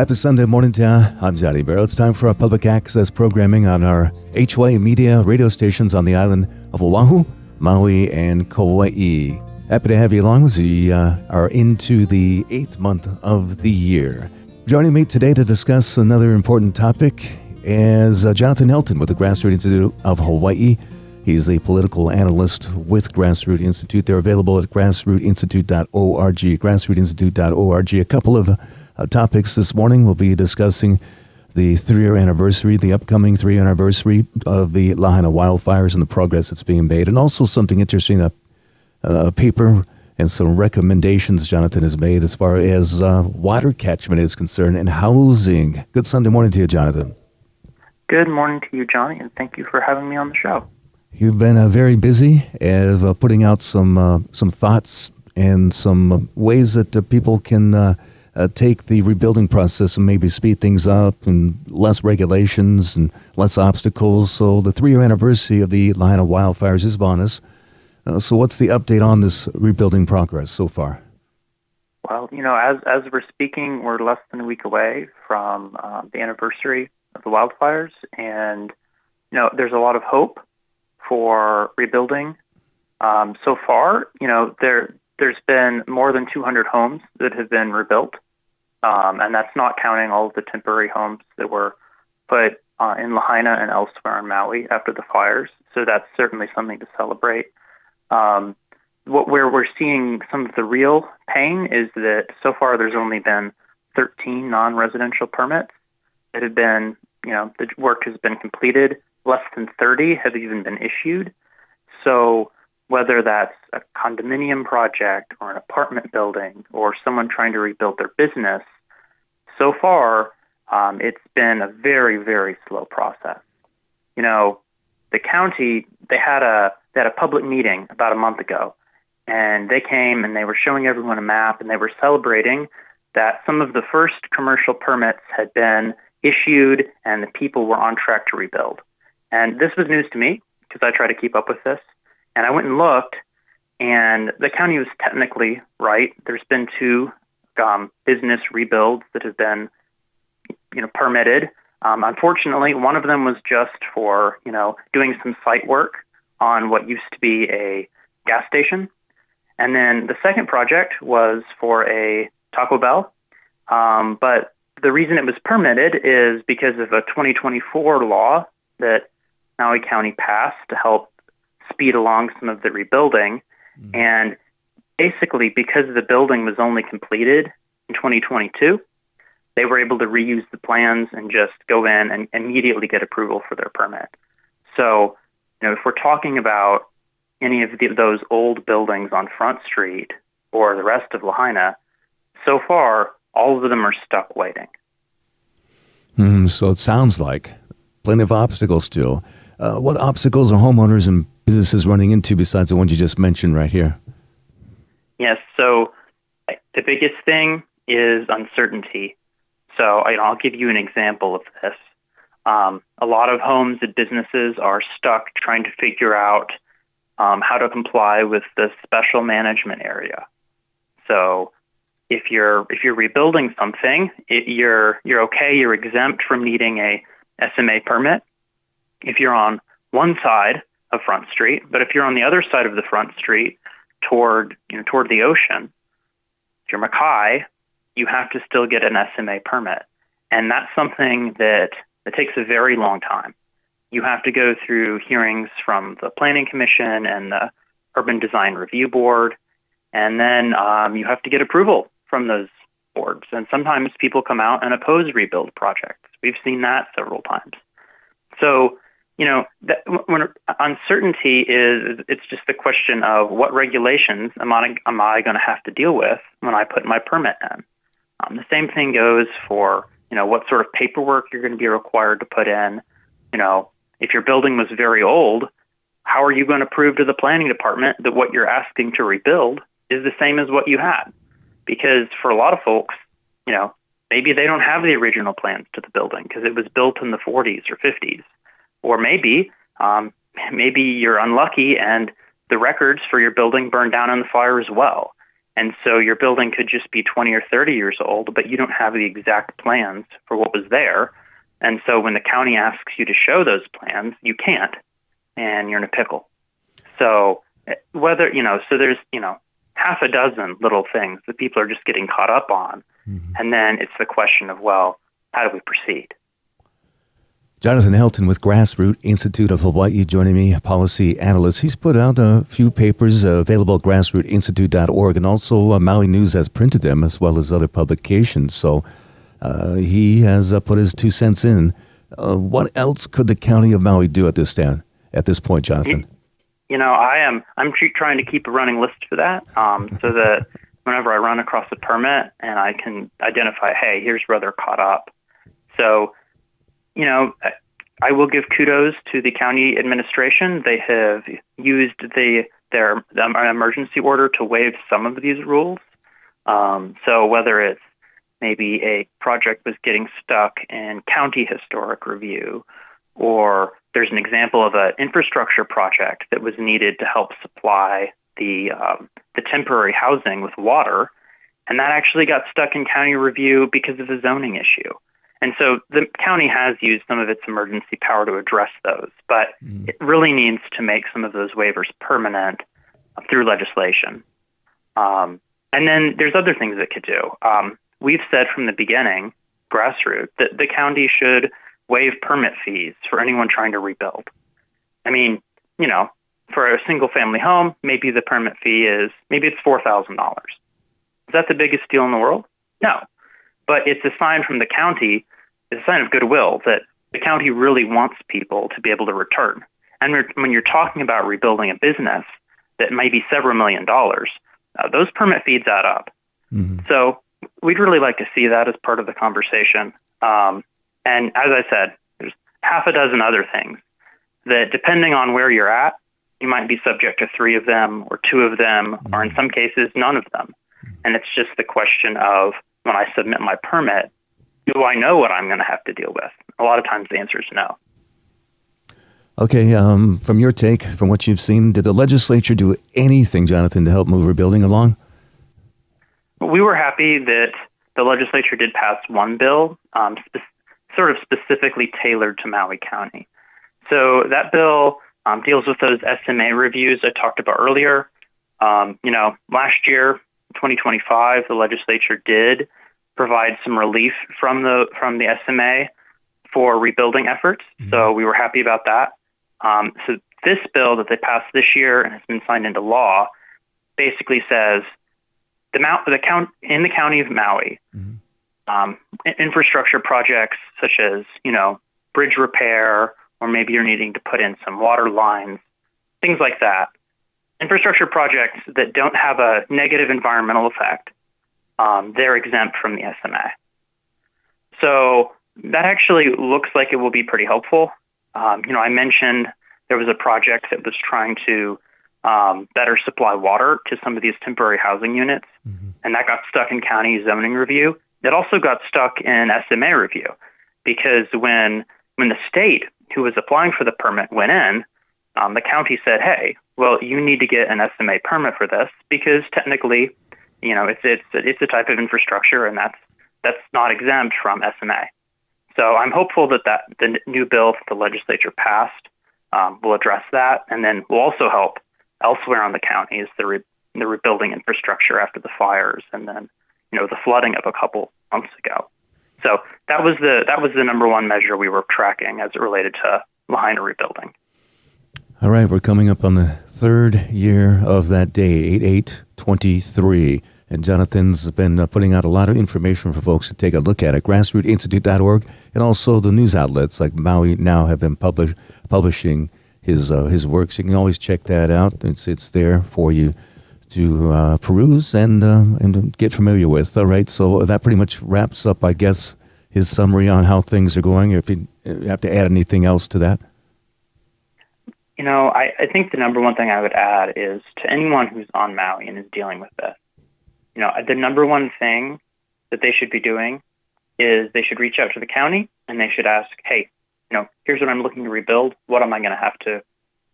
Happy Sunday morning to you. I'm Johnny Barrow. It's time for our public access programming on our HY media radio stations on the island of Oahu, Maui, and Kauai. Happy to have you along as we are into the 8th month of the year. Joining me today to discuss another important topic is Jonathan Helton with the Grassroots Institute of Hawaii. He's a political analyst with Grassroots Institute. They're available at grassrootsinstitute.org, grassrootsinstitute.org. A couple of topics this morning. We'll be discussing the 3-year anniversary, the upcoming 3-year anniversary of the Lahaina wildfires and the progress that's being made, and also something interesting, a paper and some recommendations Jonathan has made as far as water catchment is concerned and housing. Good Sunday morning to you, Jonathan. Good morning to you, Johnny, and thank you for having me on the show. You've been very busy at putting out some thoughts and some ways that people can take the rebuilding process and maybe speed things up and less regulations and less obstacles. So the 3-year anniversary of the Lahaina wildfires is upon us. So what's the update on this rebuilding progress so far? Well, as we're speaking, we're less than a week away from the anniversary of the wildfires, and there's a lot of hope for rebuilding. So far, there's been more than 200 homes that have been rebuilt, and that's not counting all of the temporary homes that were put in Lahaina and elsewhere on Maui after the fires. So that's certainly something to celebrate. Where we're seeing some of the real pain is that so far there's only been 13 non-residential permits that have been, the work has been completed. Less than 30 have even been issued. So whether that's a condominium project or an apartment building or someone trying to rebuild their business, so far it's been a very, very slow process. The county, they had a public meeting about a month ago, and they came and they were showing everyone a map, and they were celebrating that some of the first commercial permits had been issued and the people were on track to rebuild. And this was news to me because I try to keep up with this. And I went and looked, and the county was technically right. There's been 2 business rebuilds that have been, permitted. Unfortunately, one of them was just for, doing some site work on what used to be a gas station. And then the second project was for a Taco Bell. But the reason it was permitted is because of a 2024 law that Maui County passed to help speed along some of the rebuilding. Mm-hmm. And basically, because the building was only completed in 2022, they were able to reuse the plans and just go in and immediately get approval for their permit. So, if we're talking about any of those old buildings on Front Street or the rest of Lahaina, so far, all of them are stuck waiting. So it sounds like plenty of obstacles still. What obstacles are homeowners and businesses running into besides the ones you just mentioned right here? Yes, so the biggest thing is uncertainty. So I'll give you an example of this. A lot of homes and businesses are stuck trying to figure out how to comply with the special management area. So if you're rebuilding something, you're okay, you're exempt from needing a SMA permit if you're on one side of Front Street, but if you're on the other side of the Front Street toward the ocean, if you're Mackay, you have to still get an SMA permit. And that's something that takes a very long time. You have to go through hearings from the Planning Commission and the Urban Design Review Board, and then you have to get approval from those boards. And sometimes people come out and oppose rebuild projects. We've seen that several times. So, when uncertainty it's just the question of what regulations am I going to have to deal with when I put my permit in. The same thing goes for, what sort of paperwork you're going to be required to put in. If your building was very old, how are you going to prove to the planning department that what you're asking to rebuild is the same as what you had? Because for a lot of folks, maybe they don't have the original plans to the building because it was built in the 40s or 50s. Or maybe you're unlucky and the records for your building burned down in the fire as well. And so your building could just be 20 or 30 years old, but you don't have the exact plans for what was there. And so when the county asks you to show those plans, you can't, and you're in a pickle. So so there's, half a dozen little things that people are just getting caught up on. Mm-hmm. And then it's the question of, well, how do we proceed? Jonathan Helton with Grassroot Institute of Hawaii joining me, policy analyst. He's put out a few papers available at grassrootinstitute.org, and also Maui News has printed them, as well as other publications. So he has put his 2 cents in. What else could the county of Maui do at this point, Jonathan? I'm trying to keep a running list for that, so that whenever I run across a permit and I can identify, hey, here's where they're caught up. So, I will give kudos to the county administration. They have used their emergency order to waive some of these rules. So whether it's maybe a project was getting stuck in county historic review, or there's an example of an infrastructure project that was needed to help supply the temporary housing with water, and that actually got stuck in county review because of a zoning issue. And so the county has used some of its emergency power to address those, but it really needs to make some of those waivers permanent through legislation. And then there's other things it could do. We've said from the beginning, Grassroots, that the county should waive permit fees for anyone trying to rebuild. I mean, for a single family home, maybe the permit fee maybe it's $4,000. Is that the biggest deal in the world? No. But it's a sign from the county, it's a sign of goodwill that the county really wants people to be able to return. And when you're talking about rebuilding a business that might be several $1 million, those permit fees add up. Mm-hmm. So we'd really like to see that as part of the conversation. And as I said, there's half a dozen other things that, depending on where you're at, you might be subject to 3 of them or 2 of them, mm-hmm. or in some cases, none of them. And it's just the question of, when I submit my permit, do I know what I'm going to have to deal with? A lot of times the answer is no. Okay, from your take, from what you've seen, did the legislature do anything, Jonathan, to help move rebuilding along? We were happy that the legislature did pass one bill, sort of specifically tailored to Maui County. So that bill deals with those SMA reviews I talked about earlier. Last year, 2025, the legislature did provide some relief from the SMA for rebuilding efforts. Mm-hmm. So we were happy about that. So this bill that they passed this year and has been signed into law basically says in the county of Maui, mm-hmm. Infrastructure projects such as bridge repair, or maybe you're needing to put in some water lines, things like that. Infrastructure projects that don't have a negative environmental effect, they're exempt from the SMA. So that actually looks like it will be pretty helpful. I mentioned there was a project that was trying to better supply water to some of these temporary housing units, mm-hmm. and that got stuck in county zoning review. It also got stuck in SMA review because when the state who was applying for the permit went in, the county said, hey, well, you need to get an SMA permit for this because technically, it's a type of infrastructure, and that's not exempt from SMA. So I'm hopeful that the new bill that the legislature passed will address that, and then will also help elsewhere on the counties, the rebuilding infrastructure after the fires, and then the flooding of a couple months ago. So that was the number one measure we were tracking as it related to Lahaina rebuilding. All right, we're coming up on the 3rd year of that day, 8/8/23. And Jonathan's been putting out a lot of information for folks to take a look at grassrootinstitute.org, and also the news outlets like Maui Now have been publishing his works. You can always check that out. It's there for you to peruse and get familiar with. All right, so that pretty much wraps up, I guess, his summary on how things are going. If you have to add anything else to that. I think the number one thing I would add is to anyone who's on Maui and is dealing with this, the number one thing that they should be doing is they should reach out to the county and they should ask, hey, here's what I'm looking to rebuild. What am I going to have to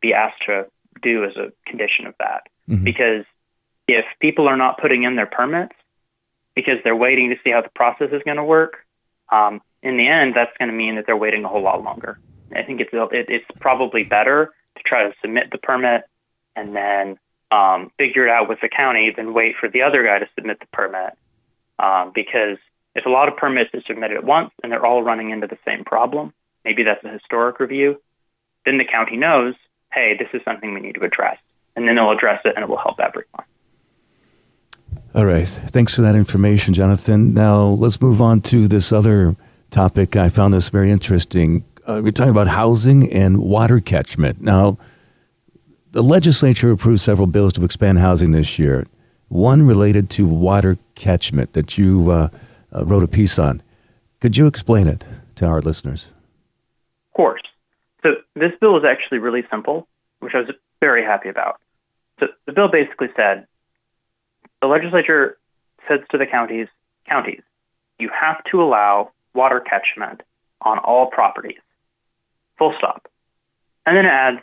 be asked to do as a condition of that? Mm-hmm. Because if people are not putting in their permits because they're waiting to see how the process is going to work, in the end, that's going to mean that they're waiting a whole lot longer. I think it's probably better to try to submit the permit and then figure it out with the county than wait for the other guy to submit the permit. Because if a lot of permits are submitted at once and they're all running into the same problem, maybe that's a historic review, then the county knows, hey, this is something we need to address. And then they'll address it and it will help everyone. All right. Thanks for that information, Jonathan. Now let's move on to this other topic. I found this very interesting. We're talking about housing and water catchment. Now, the legislature approved several bills to expand housing this year. One related to water catchment that you wrote a piece on. Could you explain it to our listeners? Of course. So this bill is actually really simple, which I was very happy about. So the bill basically said, the legislature says to the counties, you have to allow water catchment on all properties. Full stop. And then it adds,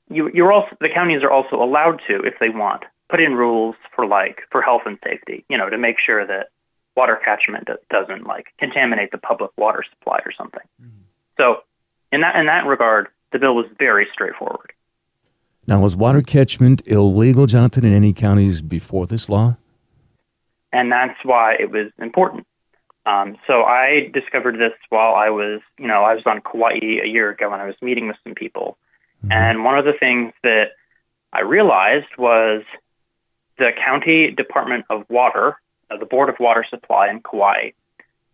the counties are also allowed to, if they want, put in rules for health and safety, to make sure that water catchment doesn't contaminate the public water supply or something. Mm-hmm. So in that regard, the bill was very straightforward. Now, was water catchment illegal, Jonathan, in any counties before this law? And that's why it was important. So I discovered this while I was on Kauai a year ago when I was meeting with some people. Mm-hmm. And one of the things that I realized was the County Department of Water, the Board of Water Supply in Kauai,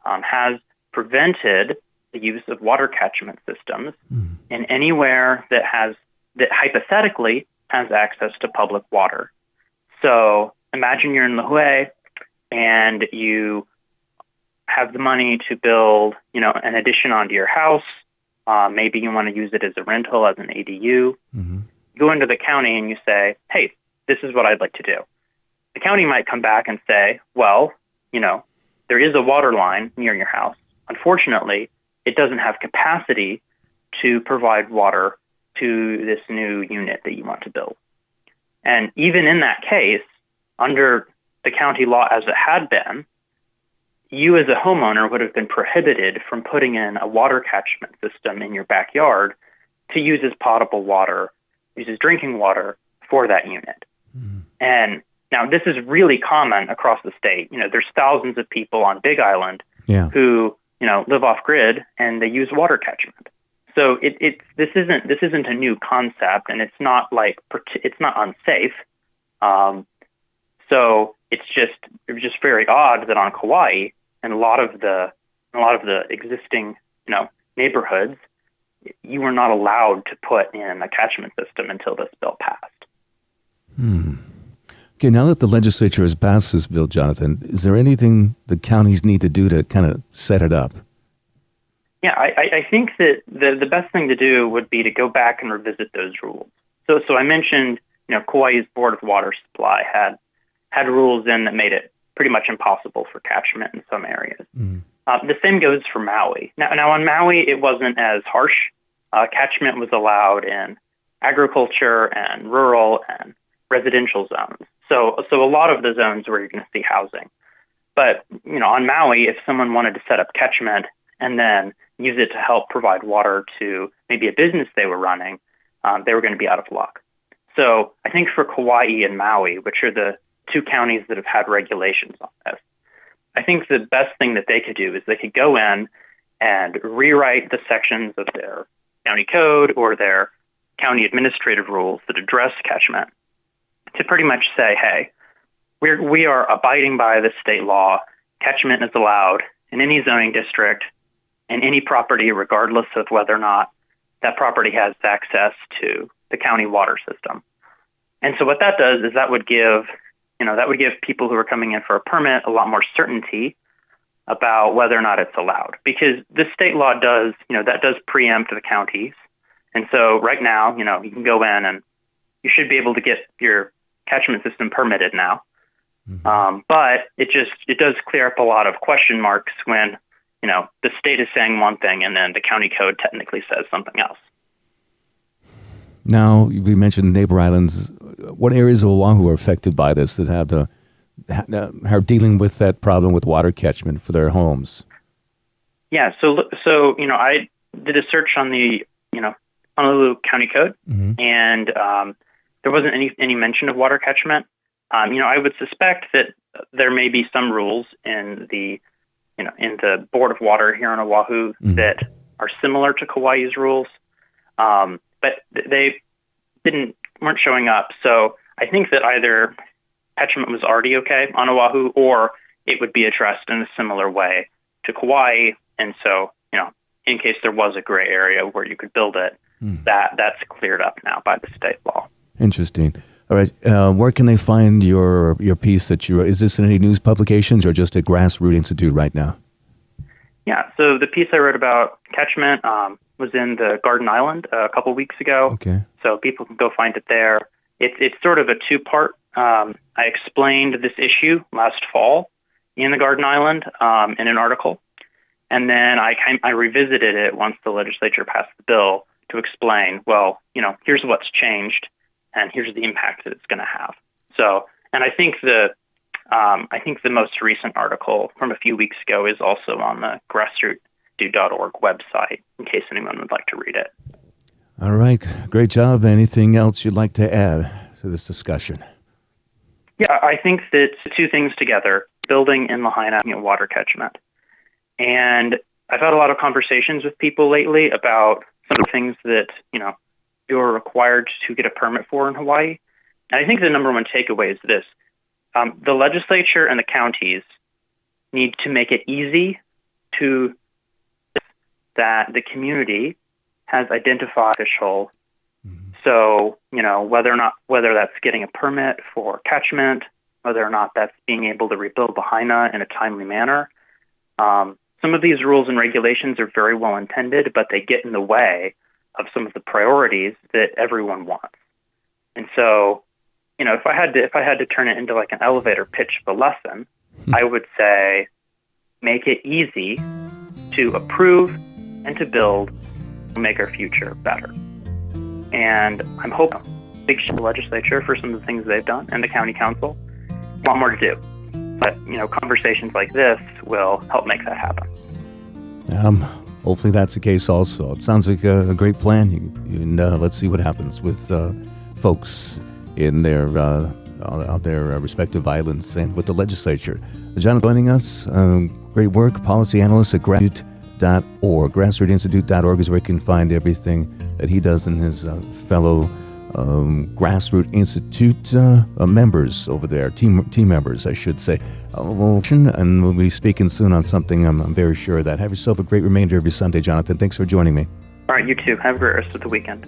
has prevented the use of water catchment systems in anywhere that hypothetically has access to public water. So imagine you're in Lihue and you have the money to build, an addition onto your house. Maybe you want to use it as a rental, as an ADU. Mm-hmm. You go into the county and you say, hey, this is what I'd like to do. The county might come back and say, well, there is a water line near your house. Unfortunately, it doesn't have capacity to provide water to this new unit that you want to build. And even in that case, under the county law as it had been, you as a homeowner would have been prohibited from putting in a water catchment system in your backyard to use as potable water, use as drinking water for that unit. Mm. And now this is really common across the state. There's thousands of people on Big Island who, live off grid and they use water catchment. So this isn't a new concept, and it's not unsafe. So it was just very odd that on Kauai and a lot of the existing neighborhoods, you were not allowed to put in a catchment system until this bill passed. Okay, now that the legislature has passed this bill, Jonathan, is there anything the counties need to do to kind of set it up? Yeah, I think that the best thing to do would be to go back and revisit those rules. So I mentioned, Kauai's Board of Water Supply had rules in that made it pretty much impossible for catchment in some areas. Mm. The same goes for Maui. Now on Maui, it wasn't as harsh. Catchment was allowed in agriculture and rural and residential zones. So a lot of the zones where you're going to see housing. But, on Maui, if someone wanted to set up catchment and then use it to help provide water to maybe a business they were running, they were going to be out of luck. So I think for Kauai and Maui, which are the two counties that have had regulations on this, I think the best thing that they could do is they could go in and rewrite the sections of their county code or their county administrative rules that address catchment to pretty much say, hey, we are abiding by the state law. Catchment is allowed in any zoning district and any property, regardless of whether or not that property has access to the county water system. And so what that does is that would give people who are coming in for a permit a lot more certainty about whether or not it's allowed, because the state law does preempt the counties. And so right now, you can go in and you should be able to get your catchment system permitted now. Mm-hmm. But it does clear up a lot of question marks when, the state is saying one thing and then the county code technically says something else. Now, we mentioned neighbor islands. What areas of Oahu are affected by this that are dealing with that problem with water catchment for their homes? Yeah, so I did a search on the Honolulu County Code, and there wasn't any mention of water catchment. I would suspect that there may be some rules in the Board of Water here on Oahu that are similar to Kauai's rules, but they weren't showing up. So I think that either catchment was already okay on Oahu, or it would be addressed in a similar way to Kauai. And so, in case there was a gray area where you could build it, that's cleared up now by the state law. Interesting. All right. Where can they find your piece that you wrote? Is this in any news publications or just at Grassroot Institute right now? Yeah. So the piece I wrote about catchment was in the Garden Island a couple weeks ago. Okay. So people can go find it there. It's sort of a two-part. I explained this issue last fall in the Garden Island in an article, and then I revisited it once the legislature passed the bill to explain, well, here's what's changed, and here's the impact that it's going to have. So, and I think the most recent article from a few weeks ago is also on the grassroot.org website, in case anyone would like to read it. All right. Great job. Anything else you'd like to add to this discussion? Yeah, I think that two things together, building in Lahaina, water catchment. And I've had a lot of conversations with people lately about some of the things that, you're required to get a permit for in Hawaii. And I think the number one takeaway is this. The legislature and the counties need to make it easy to that the community has identified official. So, whether that's getting a permit for catchment, whether or not that's being able to rebuild Lahaina in a timely manner. Some of these rules and regulations are very well intended, but they get in the way of some of the priorities that everyone wants. And so, if I had to turn it into like an elevator pitch of a lesson, I would say, make it easy to approve and to build to make our future better. And I'm hoping big shout to the legislature for some of the things they've done and the county council. A lot more to do. But, conversations like this will help make that happen. Hopefully that's the case also. It sounds like a great plan. And let's see what happens with folks in their respective islands and with the legislature. John joining us. Great work. Policy analyst at grassroot.org. Grassrootinstitute.org is where you can find everything that he does and his fellow Grassroot Institute members over there, team members, I should say. And we'll be speaking soon on something I'm very sure of that. Have yourself a great remainder of your Sunday, Jonathan. Thanks for joining me. All right, you too. Have a great rest of the weekend.